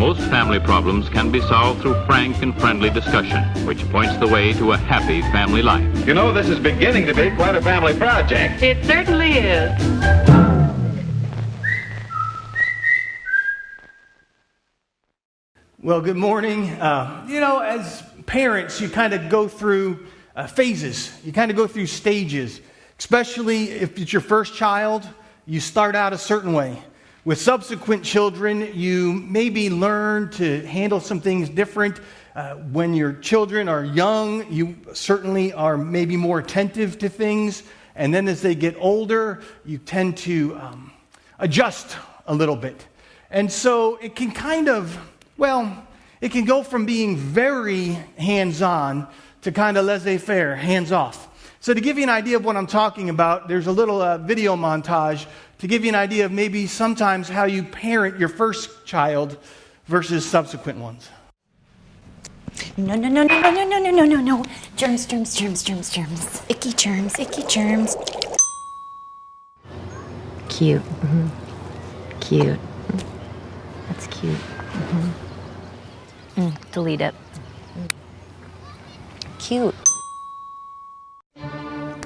Most family problems can be solved through frank and friendly discussion, which points the way to a happy family life. You know, this is beginning to be quite a family project. It certainly is. Well, good morning. As parents, you kind of go through phases. You kind of go through stages, especially if it's your first child. You start out a certain way. With subsequent children, you maybe learn to handle some things different. When your children are young, you certainly are maybe more attentive to things. And then as they get older, you tend to adjust a little bit. And so it can it can go from being very hands-on to kind of laissez-faire, hands-off. So to give you an idea of what I'm talking about, there's a little video montage to give you an idea of maybe sometimes how you parent your first child versus subsequent ones. No. Germs. Icky germs. Cute. Mm-hmm. Cute. That's cute. Mm-hmm. Delete it. Cute.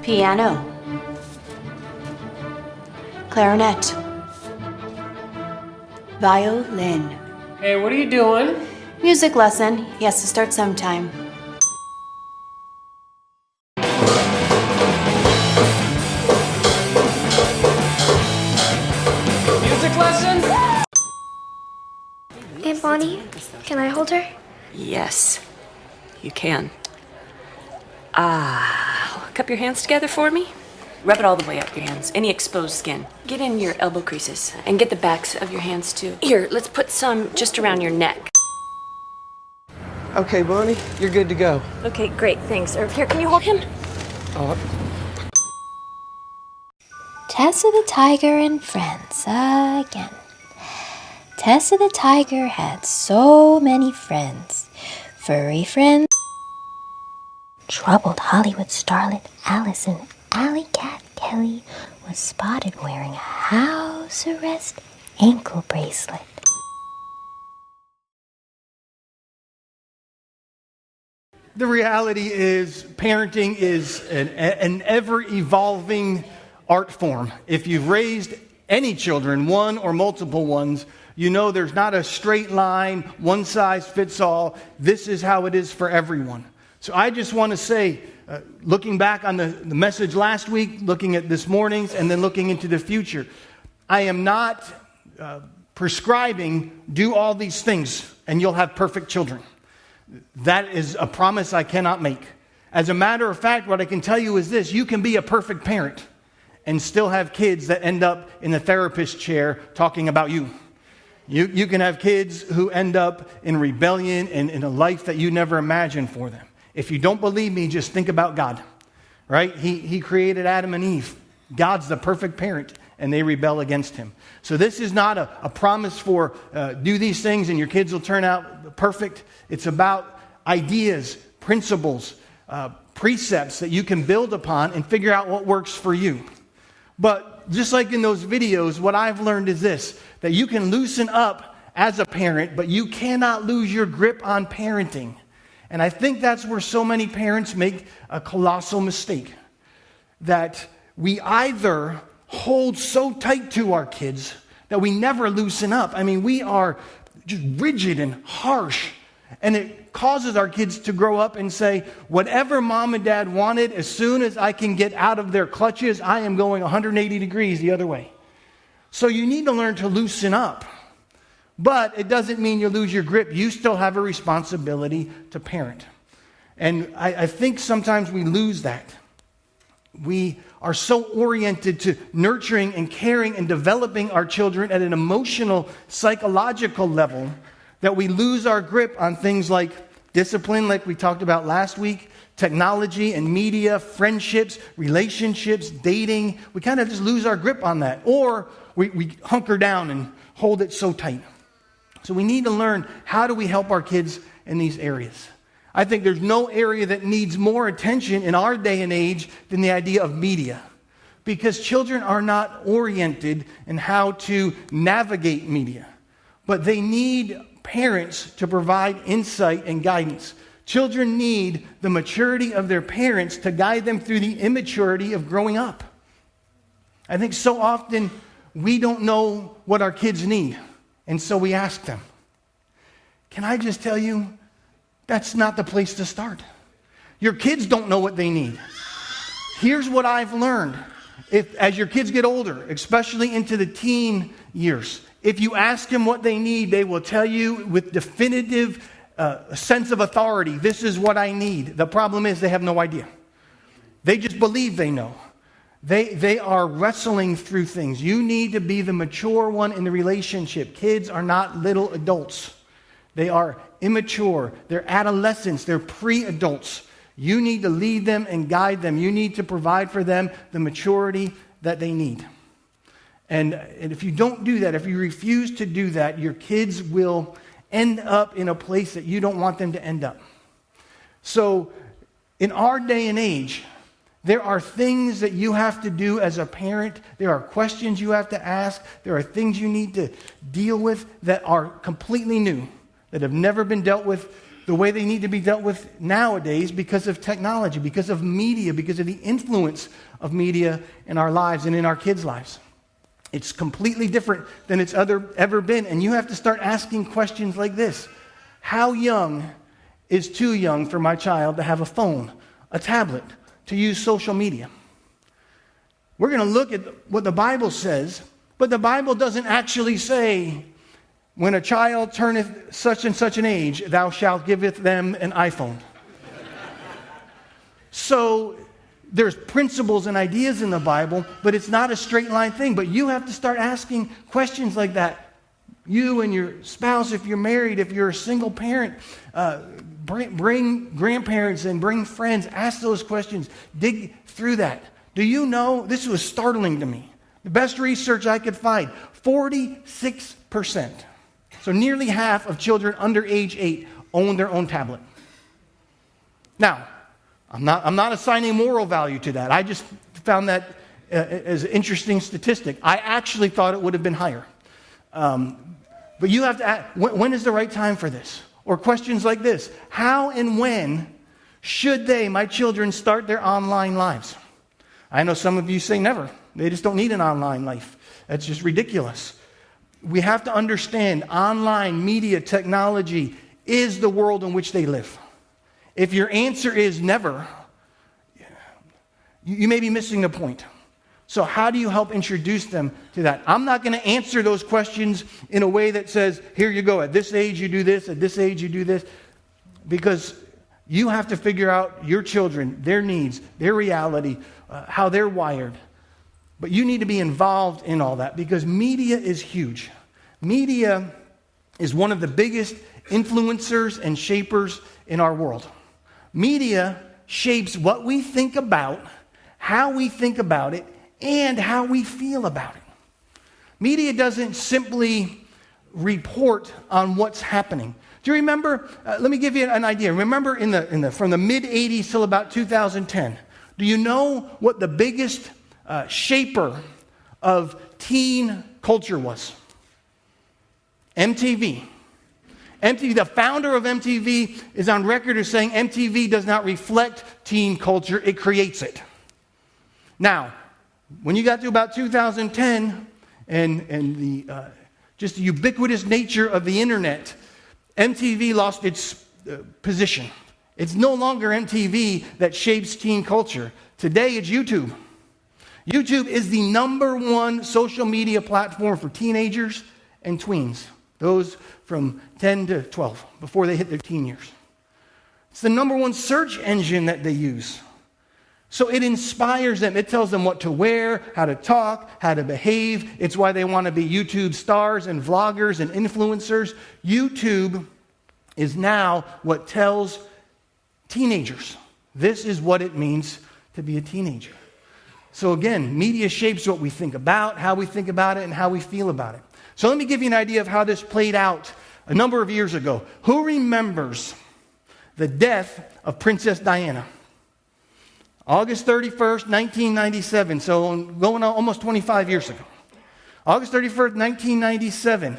Piano. Clarinet. Violin. Hey, what are you doing? Music lesson. He has to start sometime. Music lesson? Aunt Bonnie, can I hold her? Yes, you can. Cup your hands together for me. Rub it all the way up your hands. Any exposed skin. Get in your elbow creases and get the backs of your hands too. Here, let's put some just around your neck. Okay, Bonnie, you're good to go. Okay, great, thanks. Or here, can you hold him? Tessa the Tiger and friends again. Tessa the Tiger had so many friends. Furry friends. Troubled Hollywood starlet Allison Alley Cat Kelly was spotted wearing a house arrest ankle bracelet. The reality is parenting is an ever-evolving art form. If you've raised any children, one or multiple ones, you know there's not a straight line, one size fits all. This is how it is for everyone. So I just want to say, looking back on the message last week, looking at this morning's, and then looking into the future, I am not prescribing do all these things and you'll have perfect children. That is a promise I cannot make. As a matter of fact, what I can tell you is this: you can be a perfect parent and still have kids that end up in the therapist chair talking about you. You can have kids who end up in rebellion and in a life that you never imagined for them. If you don't believe me, just think about God, right? He created Adam and Eve. God's the perfect parent, and they rebel against him. So this is not a promise for do these things and your kids will turn out perfect. It's about ideas, principles, precepts that you can build upon and figure out what works for you. But just like in those videos, what I've learned is this, that you can loosen up as a parent, but you cannot lose your grip on parenting. And I think that's where so many parents make a colossal mistake. That we either hold so tight to our kids that we never loosen up. I mean, we are just rigid and harsh. And it causes our kids to grow up and say, whatever mom and dad wanted, as soon as I can get out of their clutches, I am going 180 degrees the other way. So you need to learn to loosen up. But it doesn't mean you lose your grip. You still have a responsibility to parent. And I think sometimes we lose that. We are so oriented to nurturing and caring and developing our children at an emotional, psychological level that we lose our grip on things like discipline, like we talked about last week, technology and media, friendships, relationships, dating. We kind of just lose our grip on that. Or we hunker down and hold it so tight. So we need to learn, how do we help our kids in these areas? I think there's no area that needs more attention in our day and age than the idea of media. Because children are not oriented in how to navigate media. but they need parents to provide insight and guidance. Children need the maturity of their parents to guide them through the immaturity of growing up. I think so often we don't know what our kids need, and so we ask them. Can I just tell you, that's not the place to start. Your kids don't know what they need. Here's what I've learned. As your kids get older, especially into the teen years, if you ask them what they need, they will tell you with definitive sense of authority, this is what I need. The problem is they have no idea. They just believe they know. They are wrestling through things. You need to be the mature one in the relationship. Kids are not little adults. They are immature. They're adolescents. They're pre-adults. You need to lead them and guide them. You need to provide for them the maturity that they need. And if you don't do that, if you refuse to do that, your kids will end up in a place that you don't want them to end up. So in our day and age, there are things that you have to do as a parent. There are questions you have to ask. There are things you need to deal with that are completely new, that have never been dealt with the way they need to be dealt with nowadays because of technology, because of media, because of the influence of media in our lives and in our kids' lives. It's completely different than it's ever been. And you have to start asking questions like this. How young is too young for my child to have a phone, a tablet, to use social media? We're going to look at what the Bible says, but the Bible doesn't actually say, when a child turneth such and such an age, thou shalt giveth them an iPhone. So there's principles and ideas in the Bible, but it's not a straight line thing. But you have to start asking questions like that. You and your spouse, if you're married, if you're a single parent, bring grandparents and bring friends. Ask those questions. Dig through that. Do you know, this was startling to me. The best research I could find, 46%. So nearly half of children under age 8 own their own tablet. Now, I'm not assigning moral value to that. I just found that as an interesting statistic. I actually thought it would have been higher. But you have to ask, when is the right time for this? Or questions like this. How and when should my children, start their online lives? I know some of you say never. They just don't need an online life. That's just ridiculous. We have to understand online media technology is the world in which they live. If your answer is never, you may be missing the point. So how do you help introduce them to that? I'm not going to answer those questions in a way that says, here you go, at this age you do this, at this age you do this, because you have to figure out your children, their needs, their reality, how they're wired. But you need to be involved in all that because media is huge. Media is one of the biggest influencers and shapers in our world. Media shapes what we think about, how we think about it, and how we feel about it. Media doesn't simply report on what's happening. Do you remember? Let me give you an idea. Remember from the mid-'80s till about 2010. Do you know what the biggest shaper of teen culture was? MTV. MTV, the founder of MTV is on record as saying MTV does not reflect teen culture, it creates it. Now, when you got to about 2010 and the just the ubiquitous nature of the internet, MTV lost its position. It's no longer MTV that shapes teen culture. Today it's YouTube. YouTube is the number one social media platform for teenagers and tweens, those from 10 to 12, before they hit their teen years. It's the number one search engine that they use. So it inspires them. It tells them what to wear, how to talk, how to behave. It's why they want to be YouTube stars and vloggers and influencers. YouTube is now what tells teenagers. This is what it means to be a teenager. So again, media shapes what we think about, how we think about it, and how we feel about it. So let me give you an idea of how this played out a number of years ago. Who remembers the death of Princess Diana? August 31st, 1997, so going on almost 25 years ago. August 31st, 1997,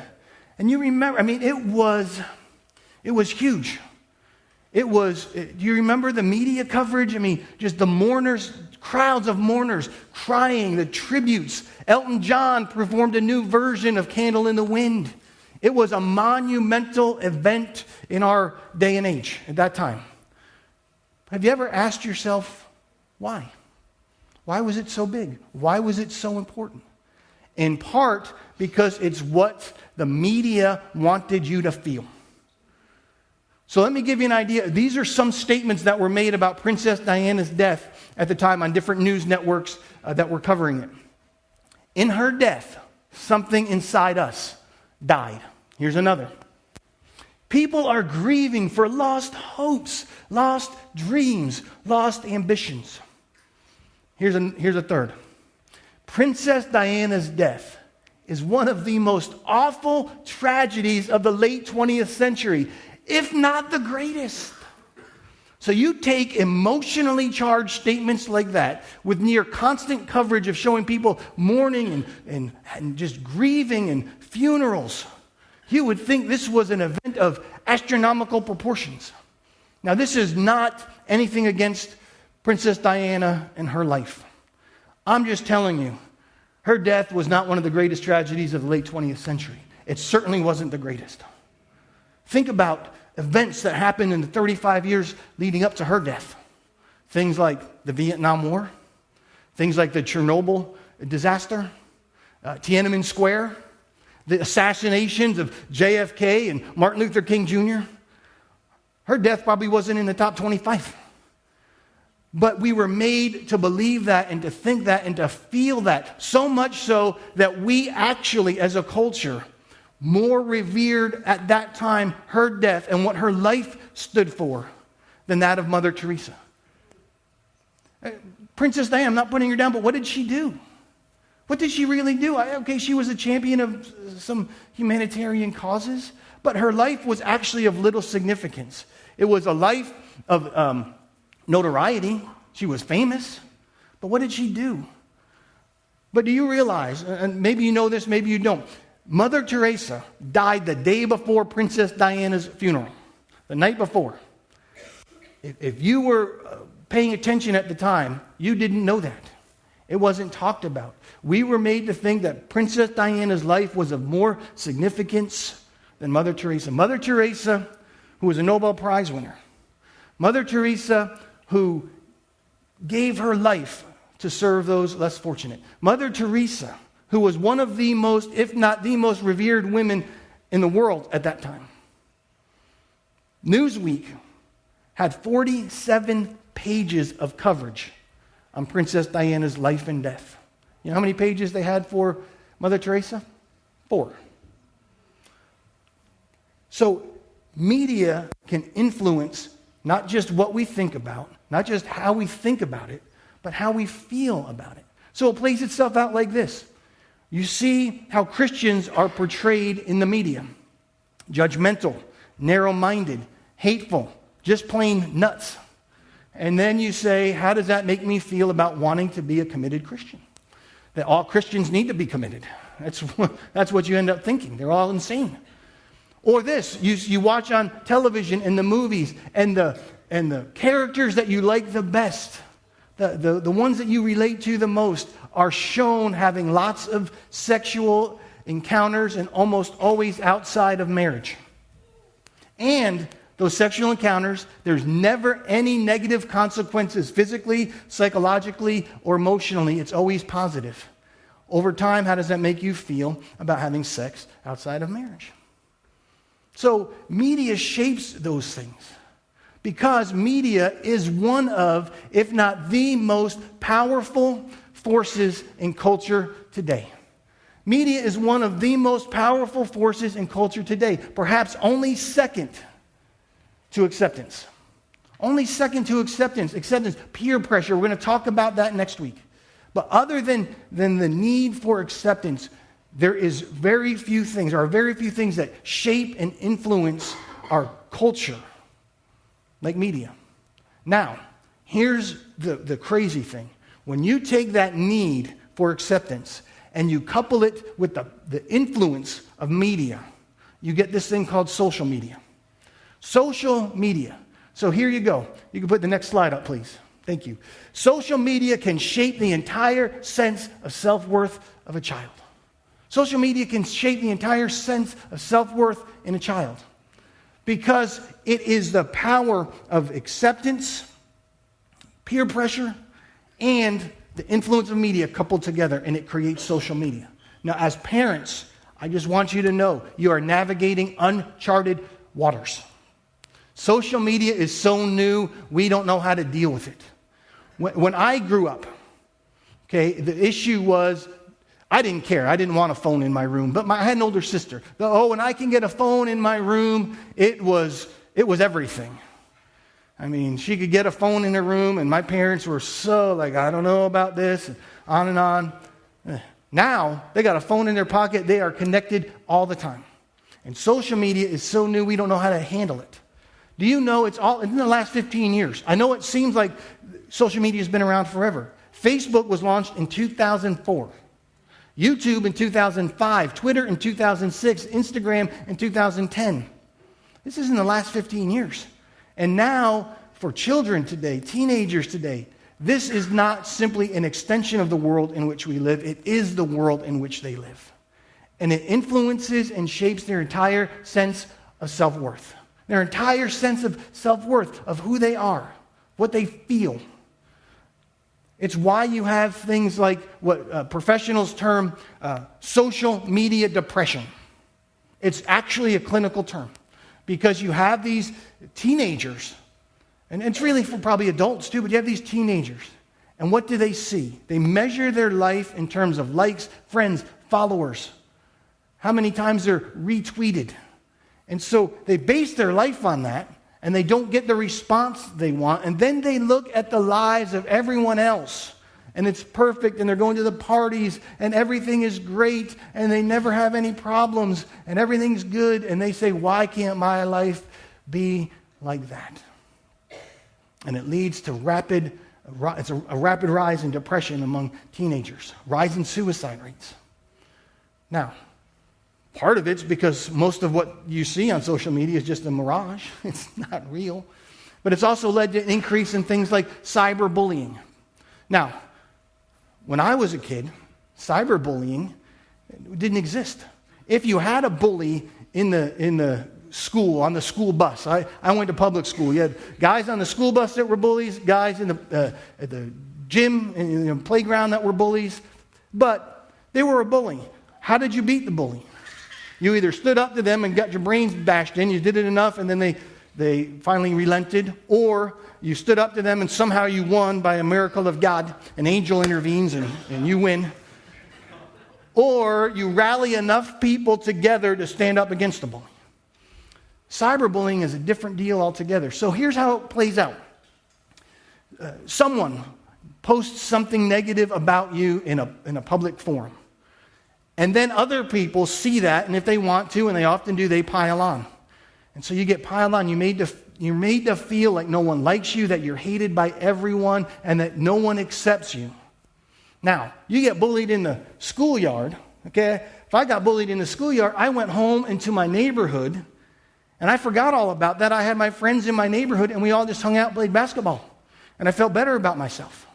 And you remember, it was huge. Do you remember the media coverage? Just the mourners, crowds of mourners crying, the tributes. Elton John performed a new version of Candle in the Wind. It was a monumental event in our day and age at that time. Have you ever asked yourself, why? Why was it so big? Why was it so important? In part because it's what the media wanted you to feel. So let me give you an idea. These are some statements that were made about Princess Diana's death at the time on different news networks that were covering it. In her death, something inside us died. Here's another. People are grieving for lost hopes, lost dreams, lost ambitions. Here's a third. Princess Diana's death is one of the most awful tragedies of the late 20th century, if not the greatest. So you take emotionally charged statements like that with near constant coverage of showing people mourning and just grieving and funerals. You would think this was an event of astronomical proportions. Now, this is not anything against Princess Diana and her life. I'm just telling you, her death was not one of the greatest tragedies of the late 20th century. It certainly wasn't the greatest. Think about events that happened in the 35 years leading up to her death. Things like the Vietnam War, things like the Chernobyl disaster, Tiananmen Square, the assassinations of JFK and Martin Luther King Jr. Her death probably wasn't in the top 25. But we were made to believe that and to think that and to feel that, so much so that we actually, as a culture, more revered at that time her death and what her life stood for than that of Mother Teresa. Princess Diana, I'm not putting her down, but what did she do? What did she really do? Okay, she was a champion of some humanitarian causes, but her life was actually of little significance. It was a life of notoriety. She was famous, but what did she do? But do you realize, and maybe you know this, maybe you don't, Mother Teresa died the day before Princess Diana's funeral, the night before. If you were paying attention at the time, you didn't know that. It wasn't talked about. We were made to think that Princess Diana's life was of more significance than Mother Teresa. Mother Teresa, who was a Nobel Prize winner. Mother Teresa, who gave her life to serve those less fortunate. Mother Teresa, who was one of the most, if not the most revered women in the world at that time. Newsweek had 47 pages of coverage on Princess Diana's life and death. You know how many pages they had for Mother Teresa? 4. So media can influence not just what we think about, not just how we think about it, but how we feel about it. So it plays itself out like this. You see how Christians are portrayed in the media. Judgmental, narrow-minded, hateful, just plain nuts. And then you say, how does that make me feel about wanting to be a committed Christian? That all Christians need to be committed. That's what you end up thinking. They're all insane. Or this, you watch on television and the movies and the characters that you like the best, the ones that you relate to the most are shown having lots of sexual encounters and almost always outside of marriage. And those sexual encounters, there's never any negative consequences physically, psychologically, or emotionally. It's always positive. Over time, how does that make you feel about having sex outside of marriage? So media shapes those things because media is one of, if not the most powerful forces in culture today. Media is one of the most powerful forces in culture today, perhaps only second to acceptance. Only second to acceptance, peer pressure. We're going to talk about that next week. But other than the need for acceptance, there are very few things that shape and influence our culture, like media. Now, here's the crazy thing. When you take that need for acceptance and you couple it with the influence of media, you get this thing called social media. Social media. So here you go. You can put the next slide up, please. Thank you. Social media can shape the entire sense of self-worth of a child. Social media can shape the entire sense of self-worth in a child because it is the power of acceptance, peer pressure, and the influence of media coupled together, and it creates social media. Now, as parents, I just want you to know you are navigating uncharted waters. Social media is so new, we don't know how to deal with it. When I grew up, okay, the issue was I didn't care. I didn't want a phone in my room. But I had an older sister. When I can get a phone in my room, it was everything. I mean, she could get a phone in her room, and my parents were so like, I don't know about this, and on and on. Now, they got a phone in their pocket. They are connected all the time. And social media is so new, we don't know how to handle it. Do you know it's all in the last 15 years? I know it seems like social media has been around forever. Facebook was launched in 2004. YouTube in 2005, Twitter in 2006, Instagram in 2010. This is in the last 15 years. And now, for children today, teenagers today, this is not simply an extension of the world in which we live. It is the world in which they live. And it influences and shapes their entire sense of self-worth. Their entire sense of self-worth, of who they are, what they feel. It's why you have things like what professionals term social media depression. It's actually a clinical term because you have these teenagers, and it's really for probably adults too, but you have these teenagers. And what do they see? They measure their life in terms of likes, friends, followers, how many times they're retweeted. And so they base their life on that, and they don't get the response they want. And then they look at the lives of everyone else, and it's perfect, and they're going to the parties, and everything is great, and they never have any problems, and everything's good. And they say, why can't my life be like that? And it leads to a rapid rise in depression among teenagers, rise in suicide rates. Now, part of it's because most of what you see on social media is just a mirage. It's not real. But it's also led to an increase in things like cyberbullying. Now, when I was a kid, cyberbullying didn't exist. If you had a bully in the school, on the school bus, I went to public school. You had guys on the school bus that were bullies, guys at the gym and the playground that were bullies, but they were a bully. How did you beat the bully? You either stood up to them and got your brains bashed in, you did it enough, and then they finally relented, or you stood up to them and somehow you won by a miracle of God. An angel intervenes and you win. Or you rally enough people together to stand up against the bully. Cyberbullying is a different deal altogether. So here's how it plays out. Someone posts something negative about you in a public forum. And then other people see that, and if they want to, and they often do, they pile on. And so you get piled on. You're made to feel like no one likes you, that you're hated by everyone, and that no one accepts you. Now, you get bullied in the schoolyard, okay? If I got bullied in the schoolyard, I went home into my neighborhood, and I forgot all about that. I had my friends in my neighborhood, and we all just hung out and played basketball. And I felt better about myself.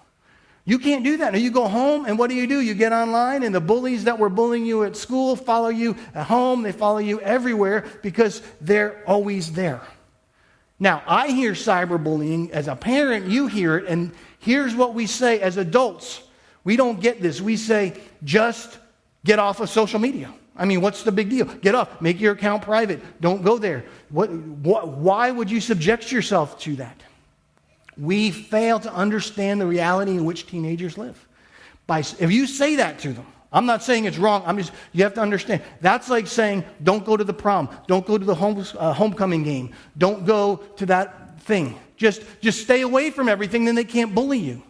You can't do that. Now you go home, and what do? You get online, and the bullies that were bullying you at school follow you at home. They follow you everywhere because they're always there. Now, I hear cyberbullying. As a parent, you hear it, and here's what we say as adults. We don't get this. We say, just get off of social media. I mean, what's the big deal? Get off. Make your account private. Don't go there. Why would you subject yourself to that? We fail to understand the reality in which teenagers live. If you say that to them, I'm not saying it's wrong. You have to understand. That's like saying, don't go to the prom. Don't go to the homecoming game. Don't go to that thing. Just stay away from everything, then they can't bully you.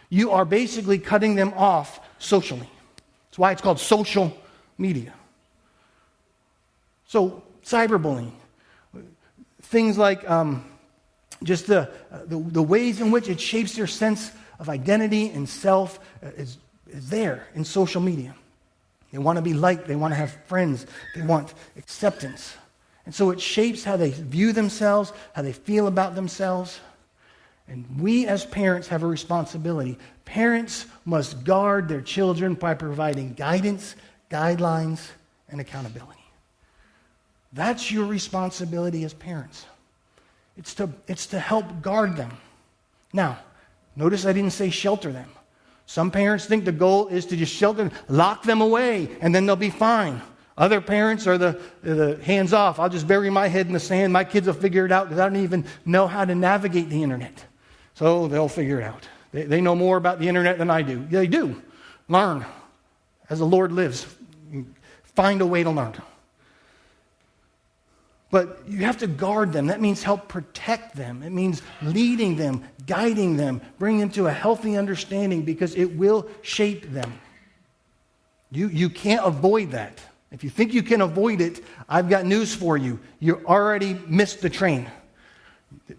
You are basically cutting them off socially. That's why it's called social media. So, cyberbullying. Things like just the ways in which it shapes their sense of identity and self is there in social media. They want to be liked. They want to have friends. They want acceptance. And so it shapes how they view themselves, how they feel about themselves. And we as parents have a responsibility. Parents must guard their children by providing guidance, guidelines, and accountability. That's your responsibility as parents. It's to help guard them. Now, notice I didn't say shelter them. Some parents think the goal is to just shelter them, lock them away, and then they'll be fine. Other parents are the hands off. I'll just bury my head in the sand. My kids will figure it out because I don't even know how to navigate the internet. So they'll figure it out. They know more about the internet than I do. They do. Learn. As the Lord lives, find a way to learn. But you have to guard them. That means help protect them. It means leading them, guiding them, bring them to a healthy understanding because it will shape them. You can't avoid that. If you think you can avoid it, I've got news for you. You already missed the train.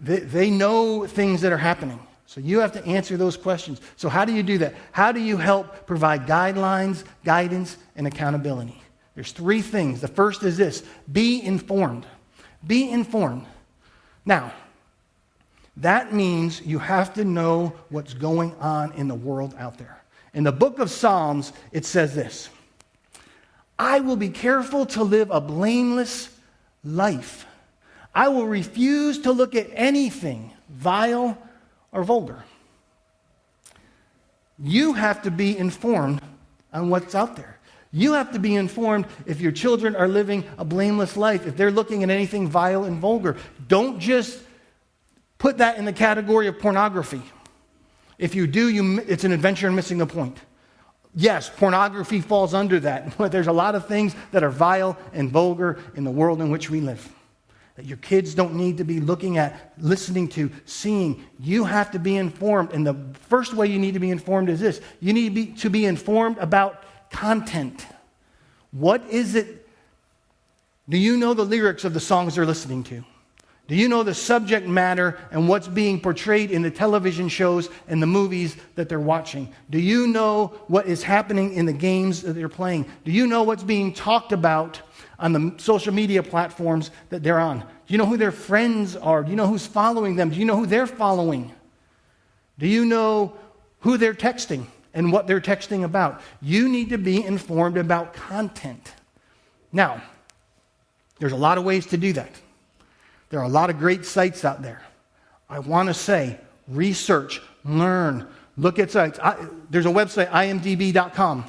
They know things that are happening. So you have to answer those questions. So how do you do that? How do you help provide guidelines, guidance, and accountability? There's three things. The first is this: be informed. Be informed. Now, that means you have to know what's going on in the world out there. In the book of Psalms, it says this: I will be careful to live a blameless life. I will refuse to look at anything vile or vulgar. You have to be informed on what's out there. You have to be informed if your children are living a blameless life, if they're looking at anything vile and vulgar. Don't just put that in the category of pornography. If you do, it's an adventure in missing the point. Yes, pornography falls under that, but there's a lot of things that are vile and vulgar in the world in which we live that your kids don't need to be looking at, listening to, seeing. You have to be informed, and the first way you need to be informed is this: you need to be informed about content. What is it? Do you know the lyrics of the songs they're listening to? Do you know the subject matter and what's being portrayed in the television shows and the movies that they're watching? Do you know what is happening in the games that they're playing? Do you know what's being talked about on the social media platforms that they're on? Do you know who their friends are? Do you know who's following them? Do you know who they're following? Do you know who they're texting and what they're texting about? You need to be informed about content. Now, there's a lot of ways to do that. There are a lot of great sites out there. I want to say, research, learn, look at sites. There's a website, imdb.com.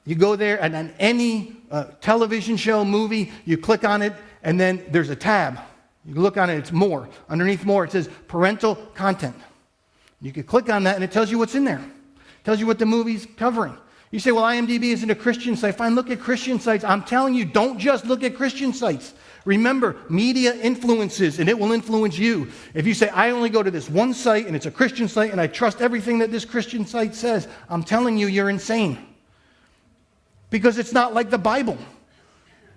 You go there, and on any television show, movie, you click on it, and then there's a tab. You look on it, it's more. Underneath more, it says parental content. You can click on that, and it tells you what's in there. It tells you what the movie's covering. You say, well, IMDb isn't a Christian site. Fine, look at Christian sites. I'm telling you, don't just look at Christian sites. Remember, media influences, and it will influence you. If you say, I only go to this one site, and it's a Christian site, and I trust everything that this Christian site says, I'm telling you, you're insane. Because it's not like the Bible.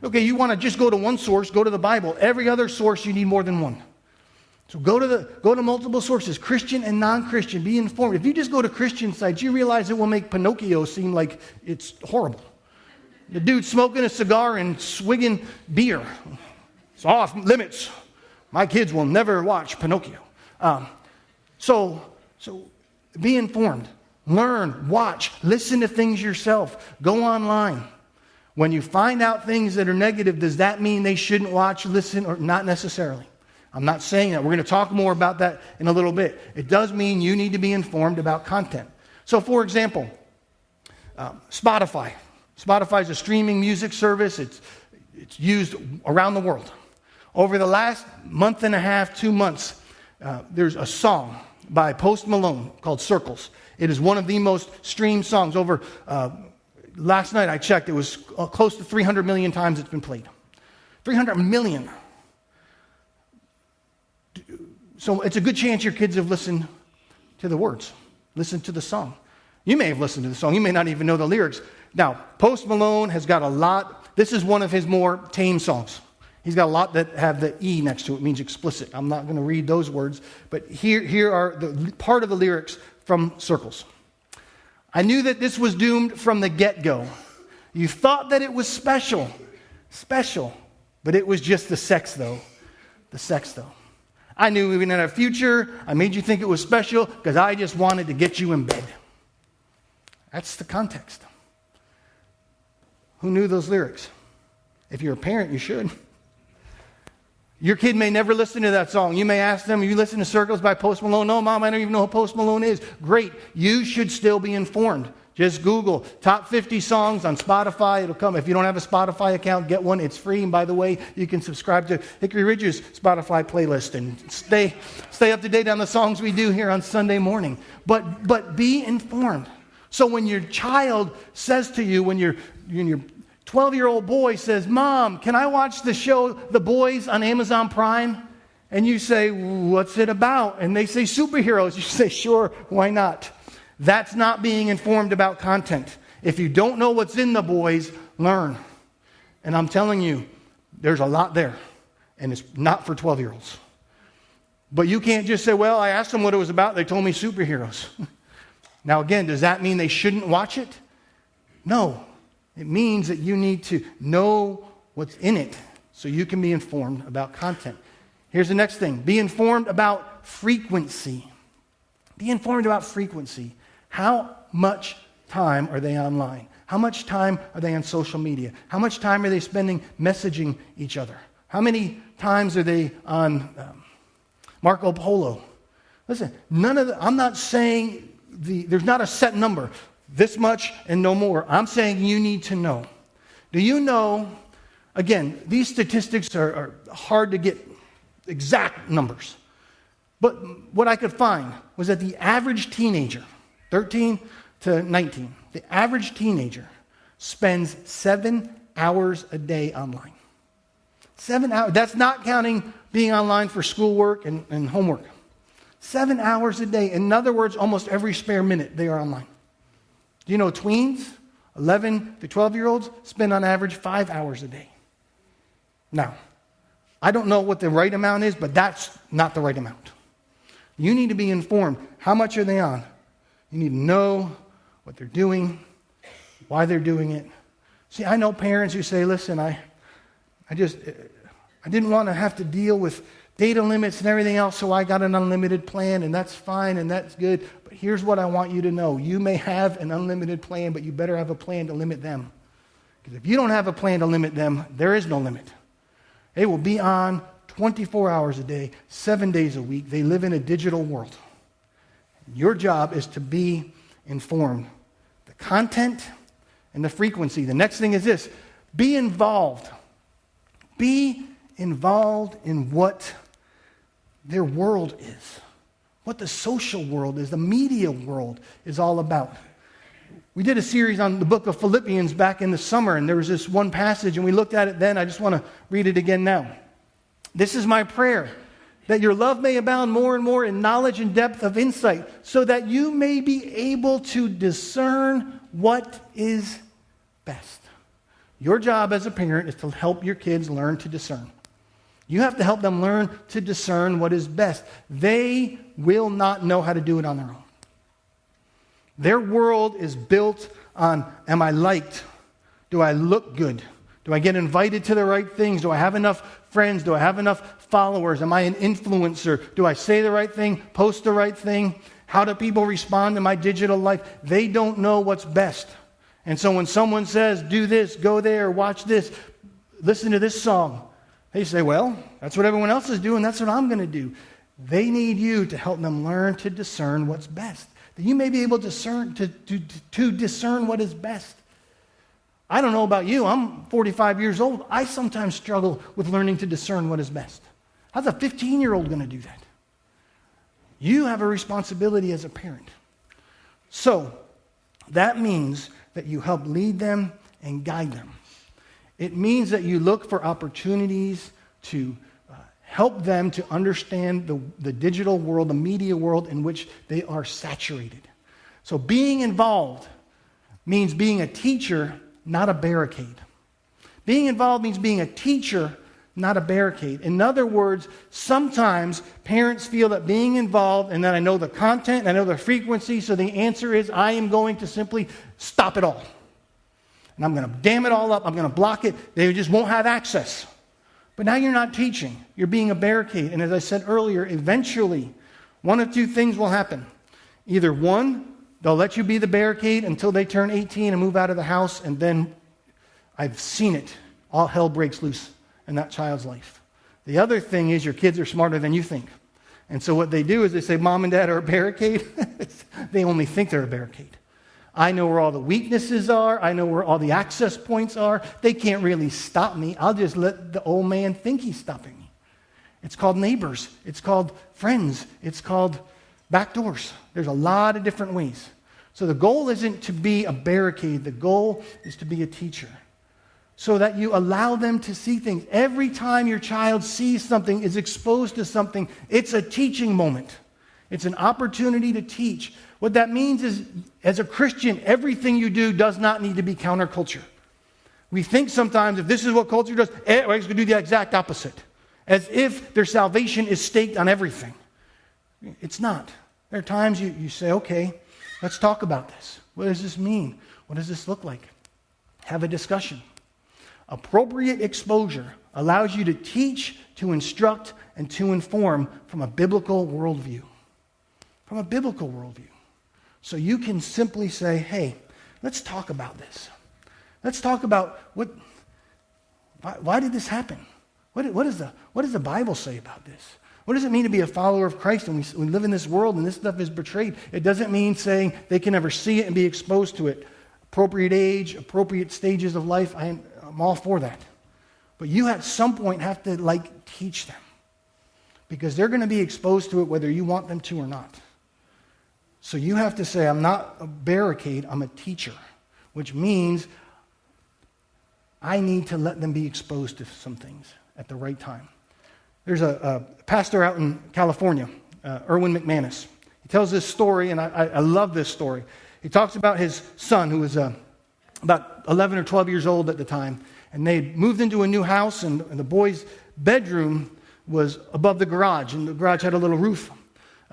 Okay, you want to just go to one source, go to the Bible. Every other source, you need more than one. So go to multiple sources, Christian and non-Christian. Be informed. If you just go to Christian sites, you realize it will make Pinocchio seem like it's horrible. The dude smoking a cigar and swigging beer. It's off limits. My kids will never watch Pinocchio. So be informed. Learn, watch, listen to things yourself. Go online. When you find out things that are negative, does that mean they shouldn't watch, listen, or not necessarily? I'm not saying that. We're going to talk more about that in a little bit. It does mean you need to be informed about content. So, for example, Spotify. Spotify is a streaming music service. It's used around the world. Over the last month and a half, 2 months, there's a song by Post Malone called Circles. It is one of the most streamed songs. Last night I checked, it was close to 300 million times it's been played. 300 million. So it's a good chance your kids have listened to the words, listened to the song. You may have listened to the song. You may not even know the lyrics. Now, Post Malone has got a lot. This is one of his more tame songs. He's got a lot that have the E next to it. It means explicit. I'm not going to read those words. But here are the part of the lyrics from Circles. I knew that this was doomed from the get-go. You thought that it was special. But it was just the sex, though. The sex, though. I knew we didn't have a future. I made you think it was special because I just wanted to get you in bed. That's the context. Who knew those lyrics? If you're a parent, you should. Your kid may never listen to that song. You may ask them, you listen to Circles by Post Malone? No, Mom, I don't even know who Post Malone is. Great. You should still be informed. Just Google top 50 songs on Spotify. It'll come. If you don't have a Spotify account, get one. It's free. And by the way, you can subscribe to Hickory Ridge's Spotify playlist and stay up to date on the songs we do here on Sunday morning. But be informed. So when your child says to you, when your 12-year-old boy says, Mom, can I watch the show The Boys on Amazon Prime? And you say, what's it about? And they say superheroes. You say, sure, why not? That's not being informed about content. If you don't know what's in The Boys, learn. And I'm telling you, there's a lot there. And it's not for 12-year-olds. But you can't just say, well, I asked them what it was about. They told me superheroes. Now, again, does that mean they shouldn't watch it? No. It means that you need to know what's in it so you can be informed about content. Here's the next thing. Be informed about frequency. Be informed about frequency. How much time are they online? How much time are they on social media? How much time are they spending messaging each other? How many times are they on Marco Polo? Listen, I'm not saying there's not a set number. This much and no more. I'm saying you need to know. Do you know, again, these statistics are hard to get exact numbers. But what I could find was that the average teenager, 13 to 19, the average teenager spends 7 hours a day online. 7 hours. That's not counting being online for schoolwork and homework. 7 hours a day. In other words, almost every spare minute they are online. Do you know tweens, 11 to 12-year-olds, spend on average 5 hours a day? Now, I don't know what the right amount is, but that's not the right amount. You need to be informed. How much are they on? You need to know what they're doing, why they're doing it. See, I know parents who say, listen, I didn't want to have to deal with data limits and everything else, so I got an unlimited plan, and that's fine, and that's good. But here's what I want you to know. You may have an unlimited plan, but you better have a plan to limit them. Because if you don't have a plan to limit them, there is no limit. They will be on 24 hours a day, 7 days a week. They live in a digital world. Your job is to be informed. The content and the frequency. The next thing is this. Be involved. Be involved in what their world is, what the social world is, the media world is all about. We did a series on the book of Philippians back in the summer, and there was this one passage, and we looked at it then. I just want to read it again now. This is my prayer, that your love may abound more and more in knowledge and depth of insight, so that you may be able to discern what is best. Your job as a parent is to help your kids learn to discern. You have to help them learn to discern what is best. They will not know how to do it on their own. Their world is built on, am I liked? Do I look good? Do I get invited to the right things? Do I have enough friends? Do I have enough followers? Am I an influencer? Do I say the right thing? Post the right thing? How do people respond to my digital life? They don't know what's best. And so when someone says, do this, go there, watch this, listen to this song, they say, well, that's what everyone else is doing. That's what I'm going to do. They need you to help them learn to discern what's best. That you may be able to discern what is best. I don't know about you. I'm 45 years old. I sometimes struggle with learning to discern what is best. How's a 15-year-old going to do that? You have a responsibility as a parent. So that means that you help lead them and guide them. It means that you look for opportunities to help them to understand the digital world, the media world in which they are saturated. So being involved means being a teacher, not a barricade. Being involved means being a teacher, not a barricade. In other words, sometimes parents feel that being involved and that I know the content, I know the frequency, so the answer is I am going to simply stop it all. And I'm going to dam it all up. I'm going to block it. They just won't have access. But now you're not teaching. You're being a barricade. And as I said earlier, eventually, one of two things will happen. Either one, they'll let you be the barricade until they turn 18 and move out of the house, and then I've seen it. All hell breaks loose in that child's life. The other thing is your kids are smarter than you think. And so what they do is they say, Mom and Dad are a barricade. They only think they're a barricade. I know where all the weaknesses are. I know where all the access points are. They can't really stop me. I'll just let the old man think he's stopping me. It's called neighbors. It's called friends. It's called back doors. There's a lot of different ways. So the goal isn't to be a barricade. The goal is to be a teacher, so that you allow them to see things. Every time your child sees something, is exposed to something, it's a teaching moment. It's an opportunity to teach. What that means is, as a Christian, everything you do does not need to be counterculture. We think sometimes if this is what culture does, everybody's going to do the exact opposite, as if their salvation is staked on everything. It's not. There are times you say, okay, let's talk about this. What does this mean? What does this look like? Have a discussion. Appropriate exposure allows you to teach, to instruct, and to inform from a biblical worldview. From a biblical worldview. So you can simply say, hey, let's talk about this. Let's talk about why did this happen? What does the Bible say about this? What does it mean to be a follower of Christ? And we live in this world and this stuff is betrayed. It doesn't mean saying they can never see it and be exposed to it. Appropriate age, appropriate stages of life, I'm all for that. But you at some point have to teach them, because they're going to be exposed to it whether you want them to or not. So you have to say, I'm not a barricade, I'm a teacher, which means I need to let them be exposed to some things at the right time. There's a pastor out in California, Erwin McManus. He tells this story, and I love this story. He talks about his son, who was about 11 or 12 years old at the time, and they moved into a new house, and the boy's bedroom was above the garage, and the garage had a little roof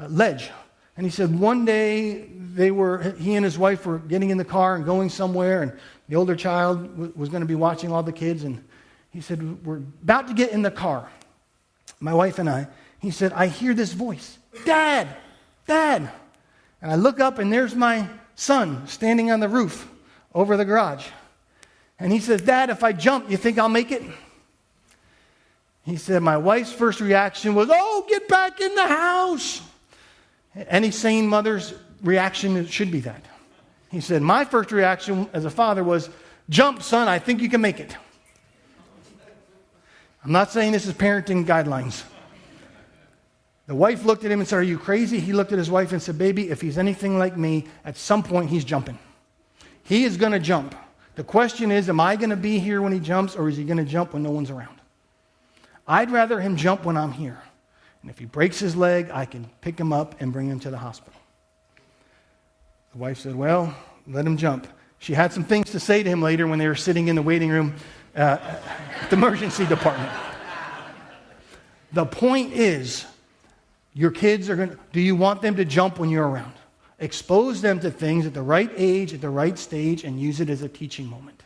ledge. And he said one day he and his wife were getting in the car and going somewhere, and the older child was going to be watching all the kids, and he said, we're about to get in the car, my wife and I. He said, I hear this voice, Dad, Dad. And I look up, and there's my son standing on the roof over the garage. And he says, Dad, if I jump, you think I'll make it? He said, my wife's first reaction was, oh, get back in the house. Any sane mother's reaction should be that. He said, my first reaction as a father was, jump, son, I think you can make it. I'm not saying this is parenting guidelines. The wife looked at him and said, are you crazy? He looked at his wife and said, baby, if he's anything like me, at some point he's jumping. He is going to jump. The question is, am I going to be here when he jumps, or is he going to jump when no one's around? I'd rather him jump when I'm here. And if he breaks his leg, I can pick him up and bring him to the hospital. The wife said, well, let him jump. She had some things to say to him later when they were sitting in the waiting room at the emergency department. The point is, your kids do you want them to jump when you're around? Expose them to things at the right age, at the right stage, and use it as a teaching moment.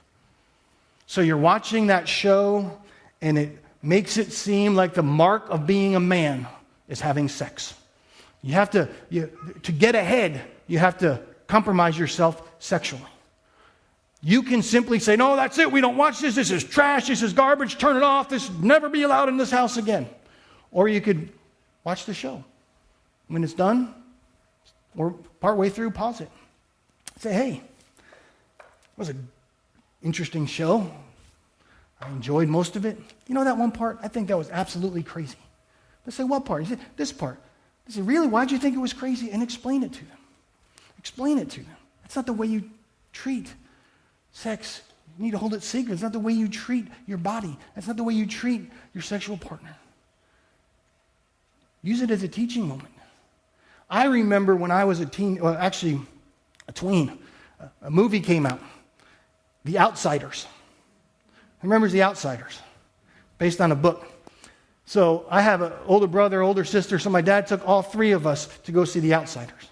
So you're watching that show, and it makes it seem like the mark of being a man is having sex. You have to get ahead, you have to compromise yourself sexually. You can simply say, no, that's it, we don't watch this, this is trash, this is garbage, turn it off, this will never be allowed in this house again. Or you could watch the show. When it's done, or partway through, pause it. Say, hey, it was an interesting show. I enjoyed most of it. You know that one part? I think that was absolutely crazy. They say, what part? He said, this part. They say, really? Why'd you think it was crazy? And explain it to them. Explain it to them. That's not the way you treat sex. You need to hold it secret. It's not the way you treat your body. That's not the way you treat your sexual partner. Use it as a teaching moment. I remember when I was a tween, a movie came out, The Outsiders. Who remembers The Outsiders? Based on a book. So I have an older brother, older sister, so my dad took all three of us to go see The Outsiders.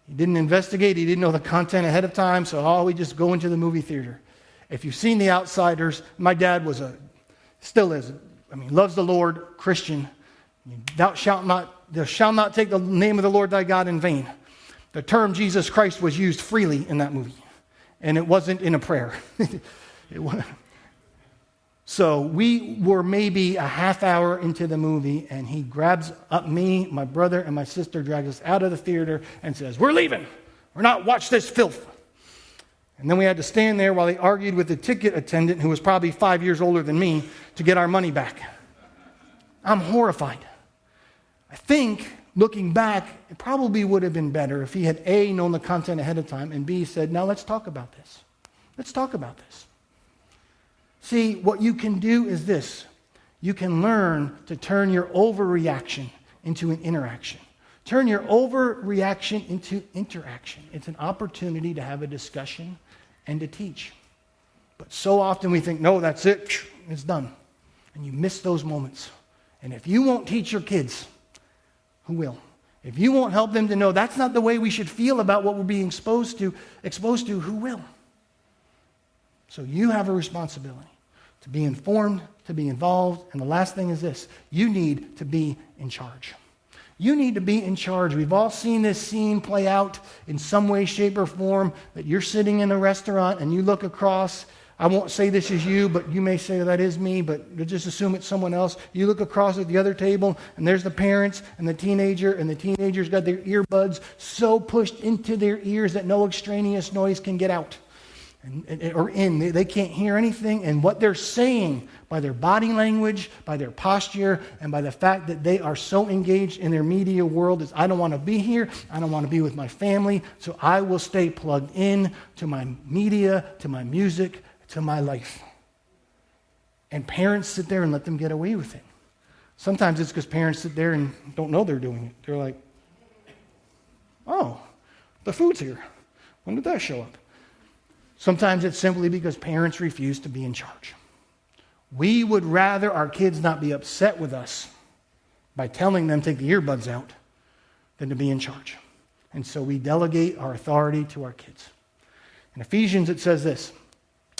He didn't investigate, he didn't know the content ahead of time, so we just go into the movie theater. If you've seen The Outsiders, my dad was a Still is. I mean, loves the Lord, Christian. Thou shalt not take the name of the Lord thy God in vain. The term Jesus Christ was used freely in that movie. And it wasn't in a prayer. So we were maybe a half hour into the movie, and he grabs up me, my brother, and my sister, drags us out of the theater, and says, "We're leaving. We're not watch this filth." And then we had to stand there while he argued with the ticket attendant, who was probably 5 years older than me, to get our money back. I'm horrified. I think, looking back, it probably would have been better if he had A, known the content ahead of time, and B, said, "Now let's talk about this. Let's talk about this." See, what you can do is this. You can learn to turn your overreaction into an interaction. Turn your overreaction into interaction. It's an opportunity to have a discussion and to teach. But so often we think, no, that's it. It's done. And you miss those moments. And if you won't teach your kids, who will? If you won't help them to know that's not the way we should feel about what we're being exposed to, who will? So you have a responsibility to be informed, to be involved, and the last thing is this: you need to be in charge. You need to be in charge. We've all seen this scene play out in some way, shape, or form, that you're sitting in a restaurant and you look across. I won't say this is you, but you may say that is me, but just assume it's someone else. You look across at the other table, and there's the parents and the teenager's got their earbuds so pushed into their ears that no extraneous noise can get out. They can't hear anything, and what they're saying by their body language, by their posture, and by the fact that they are so engaged in their media world is, I don't want to be here, I don't want to be with my family, so I will stay plugged in to my media, to my music, to my life. And parents sit there and let them get away with it. Sometimes it's because parents sit there and don't know they're doing it. They're like, "Oh, the food's here. When did that show up?" Sometimes it's simply because parents refuse to be in charge. We would rather our kids not be upset with us by telling them take the earbuds out than to be in charge. And so we delegate our authority to our kids. In Ephesians it says this: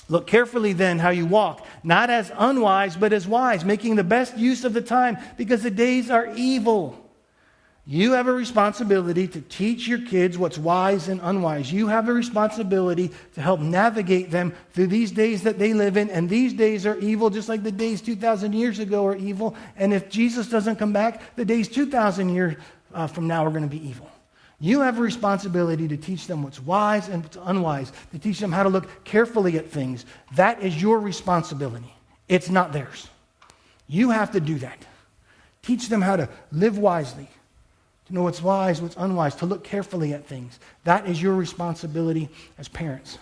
"Look carefully then how you walk, not as unwise but as wise, making the best use of the time, because the days are evil." You have a responsibility to teach your kids what's wise and unwise. You have a responsibility to help navigate them through these days that they live in. And these days are evil, just like the days 2,000 years ago are evil. And if Jesus doesn't come back, the days 2,000 years from now are going to be evil. You have a responsibility to teach them what's wise and what's unwise, to teach them how to look carefully at things. That is your responsibility. It's not theirs. You have to do that. Teach them how to live wisely, to know what's wise, what's unwise, to look carefully at things. That is your responsibility as parents.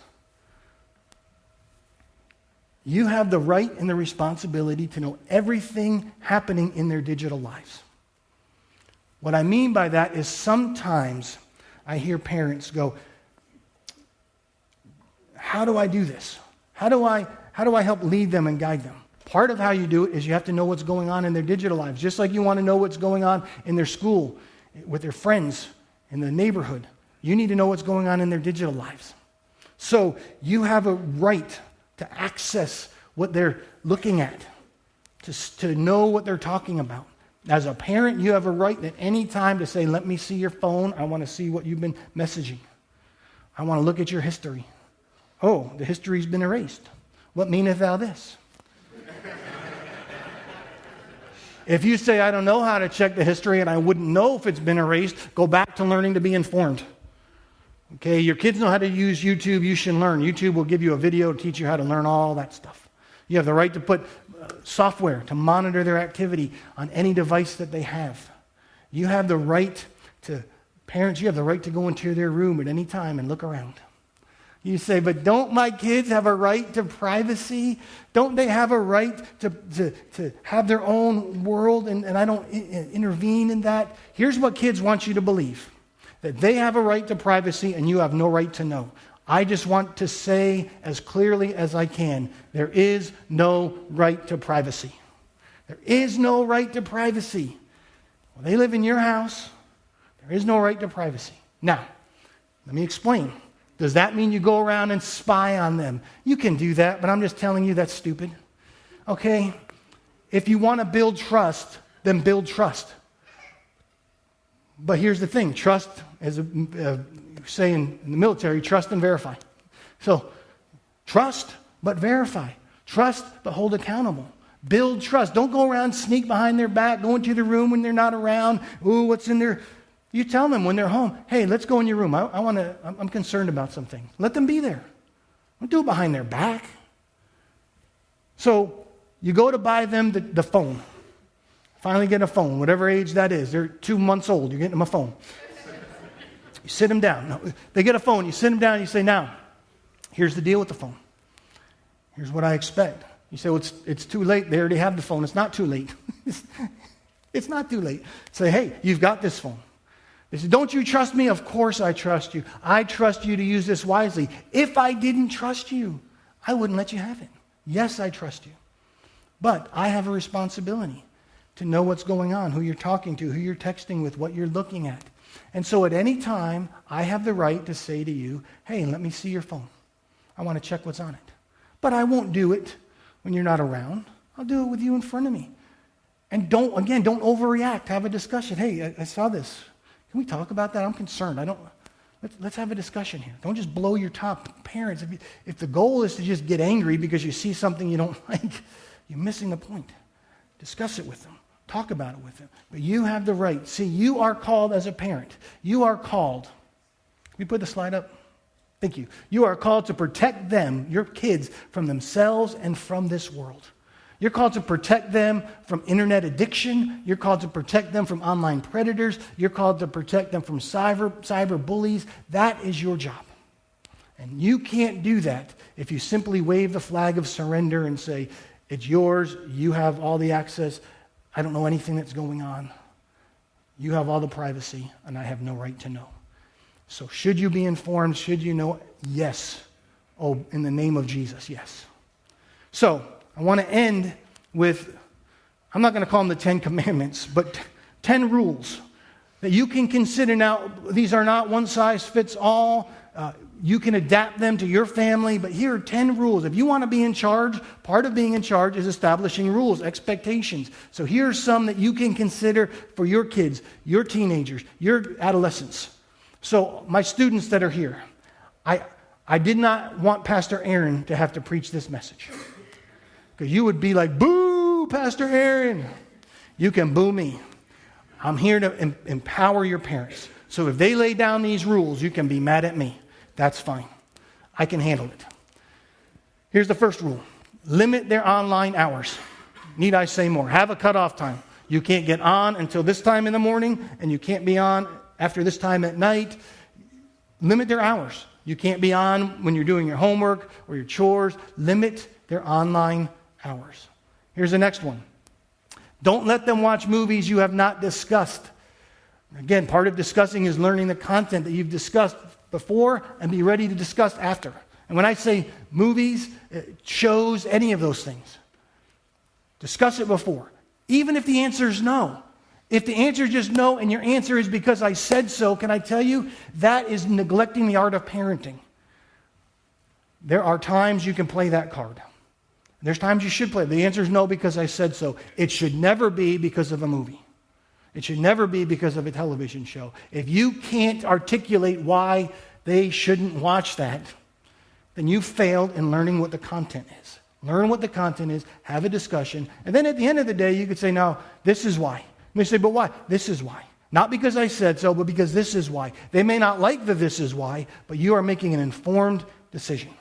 You have the right and the responsibility to know everything happening in their digital lives. What I mean by that is sometimes I hear parents go, "How do I do this? How do I help lead them and guide them?" Part of how you do it is you have to know what's going on in their digital lives, just like you want to know what's going on in their school, with their friends, in the neighborhood. You need to know what's going on in their digital lives. So you have a right to access what they're looking at, to know what they're talking about. As a parent, you have a right at any time to say, "Let me see your phone. I want to see what you've been messaging. I want to look at your history. Oh, the history's been erased. What meaneth thou this?" If you say, "I don't know how to check the history and I wouldn't know if it's been erased," go back to learning to be informed. Okay, your kids know how to use YouTube, you should learn. YouTube will give you a video to teach you how to learn all that stuff. You have the right to put software to monitor their activity on any device that they have. You have the right to, parents, you have the right to go into their room at any time and look around. You say, "But don't my kids have a right to privacy? Don't they have a right to have their own world and I don't intervene in that?" Here's what kids want you to believe: that they have a right to privacy and you have no right to know. I just want to say as clearly as I can, there is no right to privacy. There is no right to privacy. Well, they live in your house. There is no right to privacy. Now, let me explain. Does that mean you go around and spy on them? You can do that, but I'm just telling you that's stupid. Okay? if you want to build trust, then build trust. But here's the thing. Trust, as say in the military, trust and verify. So, trust, but verify. Trust, but hold accountable. Build trust. Don't go around, sneak behind their back, go into the room when they're not around. Ooh, what's in there? You tell them when they're home, hey, let's go in your room. I'm concerned about something. Let them be there. Don't do it behind their back. So, you go to buy them the phone. Finally get a phone, whatever age that is. They're 2 months old. You're getting them a phone. You sit them down. No, they get a phone. You sit them down and you say, now, here's the deal with the phone. Here's what I expect. You say, well, it's too late. They already have the phone. It's not too late. It's not too late. Say, hey, you've got this phone. They say, don't you trust me? Of course I trust you. I trust you to use this wisely. If I didn't trust you, I wouldn't let you have it. Yes, I trust you. But I have a responsibility to know what's going on, who you're talking to, who you're texting with, what you're looking at. And so at any time, I have the right to say to you, hey, let me see your phone. I want to check what's on it. But I won't do it when you're not around. I'll do it with you in front of me. And don't overreact. Have a discussion. Hey, I saw this. Can we talk about that? I'm concerned. Let's have a discussion here. Don't just blow your top. Parents, if the goal is to just get angry because you see something you don't like, you're missing the point. Discuss it with them. Talk about it with them. But you have the right. See, you are called as a parent. You are called. Can we put the slide up? Thank you. You are called to protect them, your kids, from themselves and from this world. You're called to protect them from internet addiction. You're called to protect them from online predators. You're called to protect them from cyber bullies. That is your job. And you can't do that if you simply wave the flag of surrender and say, it's yours, you have all the access, I don't know anything that's going on. You have all the privacy, and I have no right to know. So should you be informed? Should you know? Yes. Oh, in the name of Jesus, yes. So I want to end with, I'm not going to call them the 10 Commandments, but 10 rules that you can consider. Now, these are not one size fits all. You can adapt them to your family, but here are 10 rules. If you want to be in charge, part of being in charge is establishing rules, expectations. So here are some that you can consider for your kids, your teenagers, your adolescents. So my students that are here, I did not want Pastor Aaron to have to preach this message. Because you would be like, boo, Pastor Aaron. You can boo me. I'm here to empower your parents. So if they lay down these rules, you can be mad at me. That's fine. I can handle it. Here's the first rule. Limit their online hours. Need I say more? Have a cutoff time. You can't get on until this time in the morning, and you can't be on after this time at night. Limit their hours. You can't be on when you're doing your homework or your chores. Limit their online hours. Here's the next one. Don't let them watch movies you have not discussed. Again, part of discussing is learning the content that you've discussed before and be ready to discuss after. And when I say movies, shows, any of those things, discuss it before. Even if the answer is no. If the answer is just no and your answer is because I said so, can I tell you, that is neglecting the art of parenting. There are times you can play that card. There's times you should play. The answer is no because I said so. It should never be because of a movie. It should never be because of a television show. If you can't articulate why they shouldn't watch that, then you failed in learning what the content is. Learn what the content is, have a discussion, and then at the end of the day, you could say, no, this is why. And they say, but why? This is why. Not because I said so, but because this is why. They may not like the this is why, but you are making an informed decision.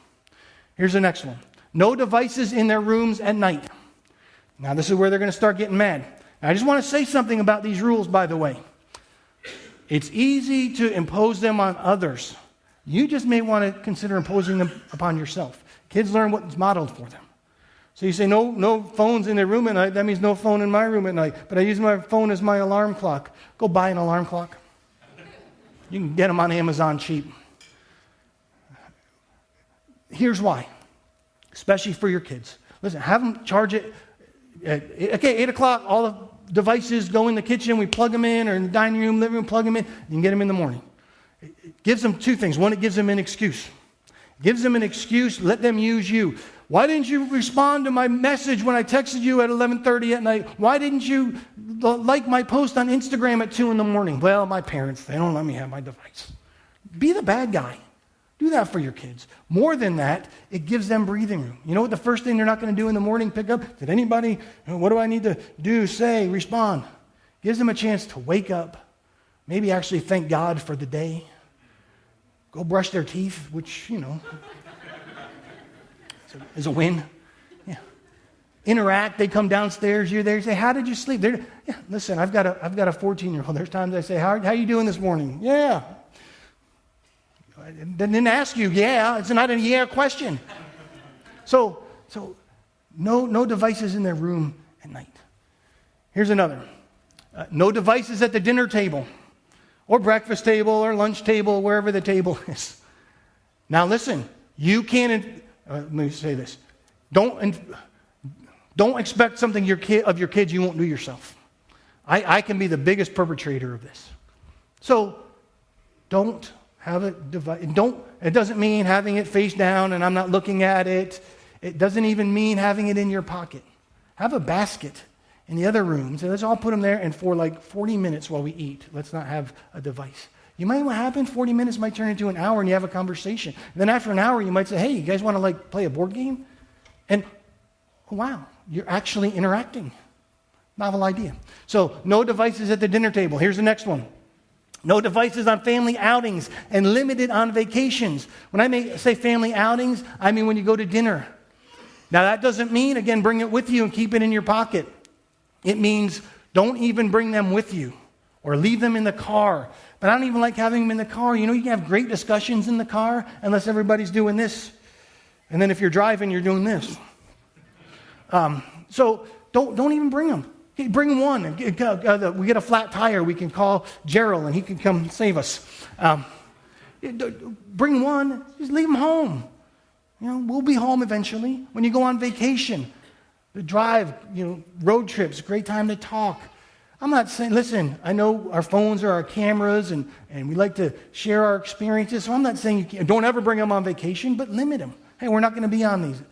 Here's the next one. No devices in their rooms at night. Now, this is where they're going to start getting mad. I just want to say something about these rules, by the way. It's easy to impose them on others. You just may want to consider imposing them upon yourself. Kids learn what's modeled for them. So you say, no phones in their room at night. That means no phone in my room at night. But I use my phone as my alarm clock. Go buy an alarm clock. You can get them on Amazon cheap. Here's why. Especially for your kids. Listen, have them charge it. 8 o'clock, all the devices go in the kitchen, we plug them in, or in the dining room, living room, plug them in, you can get them in the morning. It gives them two things. One, it gives them an excuse. It gives them an excuse, let them use you. Why didn't you respond to my message when I texted you at 11:30 at night? Why didn't you like my post on Instagram at 2 in the morning? Well, my parents, they don't let me have my device. Be the bad guy. Do that for your kids. More than that, it gives them breathing room. You know what the first thing they're not going to do in the morning, pick up? Did anybody, what do I need to do, say, respond? Gives them a chance to wake up, maybe actually thank God for the day. Go brush their teeth, which, is a win. Yeah. Interact. They come downstairs. You're there. You say, "How did you sleep?" Yeah. Listen, I've got a 14-year-old. There's times I say, "How you doing this morning?" Yeah. I didn't ask you. Yeah. It's not a yeah question. So no devices in their room at night. Here's another. No devices at the dinner table, or breakfast table, or lunch table, wherever the table is. Now listen, you can't. Let me say this: don't expect something of your kids you won't do yourself. I can be the biggest perpetrator of this. So don't have a device. It doesn't mean having it face down and I'm not looking at it. It doesn't even mean having it in your pocket. Have a basket in the other rooms, and let's all put them there. And for like 40 minutes while we eat, let's not have a device. You might, what happens, 40 minutes might turn into an hour and you have a conversation. And then after an hour, you might say, "Hey, you guys want to play a board game?" And oh, wow, you're actually interacting. Novel idea. So no devices at the dinner table. Here's the next one. No devices on family outings and limited on vacations. When I say family outings, I mean when you go to dinner. Now that doesn't mean, again, bring it with you and keep it in your pocket. It means don't even bring them with you or leave them in the car. But I don't even like having them in the car. You can have great discussions in the car unless everybody's doing this. And then if you're driving, you're doing this. So don't even bring them. Bring one. We get a flat tire, we can call Gerald and he can come save us. Bring one, just leave them home. We'll be home eventually. When you go on vacation, the drive, road trips, great time to talk. I'm not saying, listen, I know our phones are our cameras and we like to share our experiences, so I'm not saying don't ever bring them on vacation, but limit them. Hey, we're not going to be on these.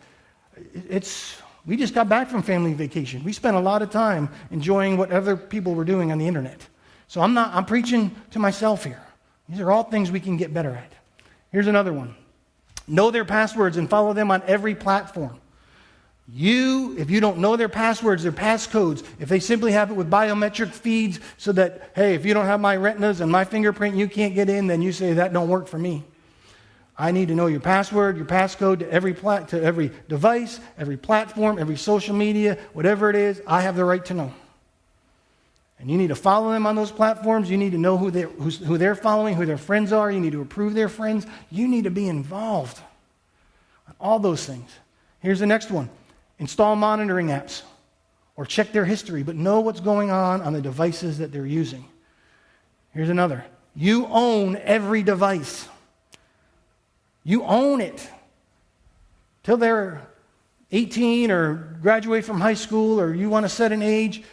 We just got back from family vacation. We spent a lot of time enjoying what other people were doing on the internet. So I'm preaching to myself here. These are all things we can get better at. Here's another one. Know their passwords and follow them on every platform. If you don't know their passwords, their passcodes, if they simply have it with biometric feeds so that, hey, if you don't have my retinas and my fingerprint, you can't get in, then you say that don't work for me. I need to know your password, your passcode to every device, every platform, every social media, whatever it is, I have the right to know. And you need to follow them on those platforms. You need to know who they're following, who their friends are. You need to approve their friends. You need to be involved on all those things. Here's the next one. Install monitoring apps or check their history, but know what's going on the devices that they're using. Here's another. You own every device. You own it. Till they're 18 or graduate from high school or you want to set an age,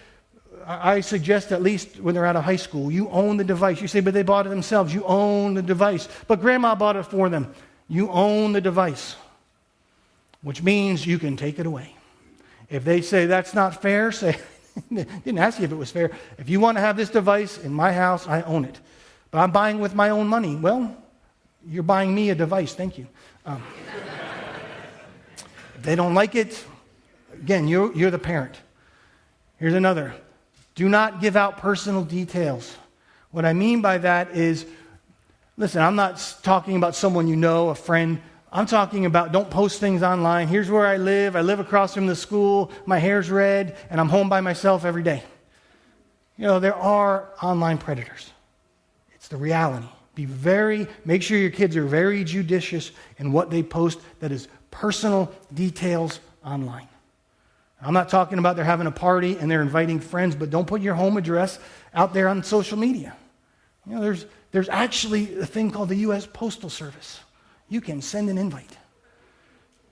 I suggest at least when they're out of high school, you own the device. You say, but they bought it themselves. You own the device. But grandma bought it for them. You own the device, which means you can take it away. If they say that's not fair, say, didn't ask you if it was fair. If you want to have this device in my house, I own it. But I'm buying with my own money. Well, you're buying me a device. Thank you. If they don't like it, again, you're the parent. Here's another. Do not give out personal details. What I mean by that is, listen, I'm not talking about someone you know, a friend. I'm talking about don't post things online. Here's where I live. I live across from the school. My hair's red, and I'm home by myself every day. There are online predators. It's the reality. Make sure your kids are very judicious in what they post that is personal details online. I'm not talking about they're having a party and they're inviting friends, but don't put your home address out there on social media. There's actually a thing called the U.S. Postal Service. You can send an invite.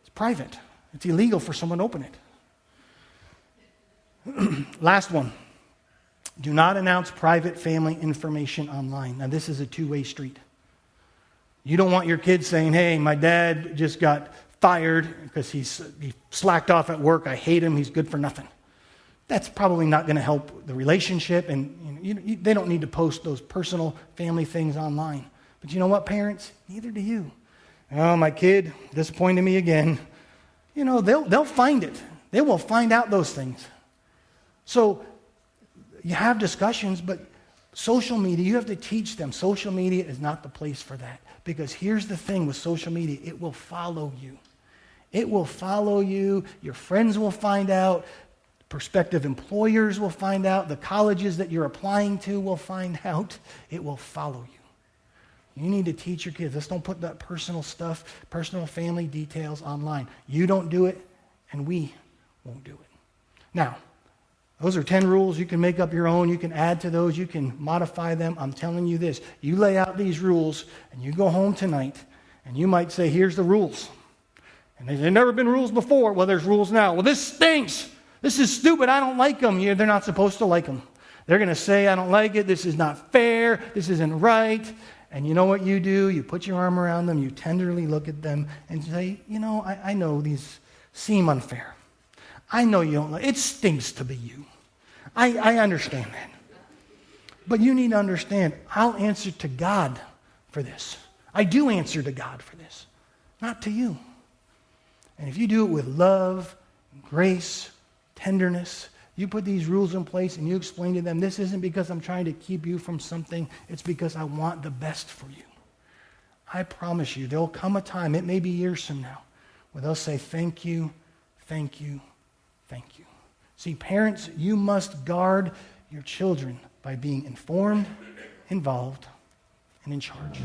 It's private. It's illegal for someone to open it. Last one. Do not announce private family information online. Now, this is a two-way street. You don't want your kids saying, hey, my dad just got fired because he slacked off at work. I hate him. He's good for nothing. That's probably not going to help the relationship, and they don't need to post those personal family things online. But you know what, parents? Neither do you. Oh, my kid disappointed me again. They'll find it. They will find out those things. So you have discussions, but social media, you have to teach them. Social media is not the place for that. Because here's the thing with social media, it will follow you. It will follow you. Your friends will find out. Prospective employers will find out. The colleges that you're applying to will find out. It will follow you. You need to teach your kids. Let's don't put that personal stuff, personal family details online. You don't do it, and we won't do it. Now, those are 10 rules. You can make up your own. You can add to those. You can modify them. I'm telling you this. You lay out these rules, and you go home tonight, and you might say, here's the rules. And there's never been rules before. Well, there's rules now. Well, this stinks. This is stupid. I don't like them. They're not supposed to like them. They're going to say, I don't like it. This is not fair. This isn't right. And you know what you do? You put your arm around them. You tenderly look at them and say, I know these seem unfair. I know you don't like it. It stinks to be you. I understand that. But you need to understand, I'll answer to God for this. I do answer to God for this, not to you. And if you do it with love, grace, tenderness, you put these rules in place and you explain to them, this isn't because I'm trying to keep you from something, it's because I want the best for you. I promise you, there'll come a time, it may be years from now, where they'll say, thank you, thank you, thank you. See, parents, you must guard your children by being informed, involved, and in charge.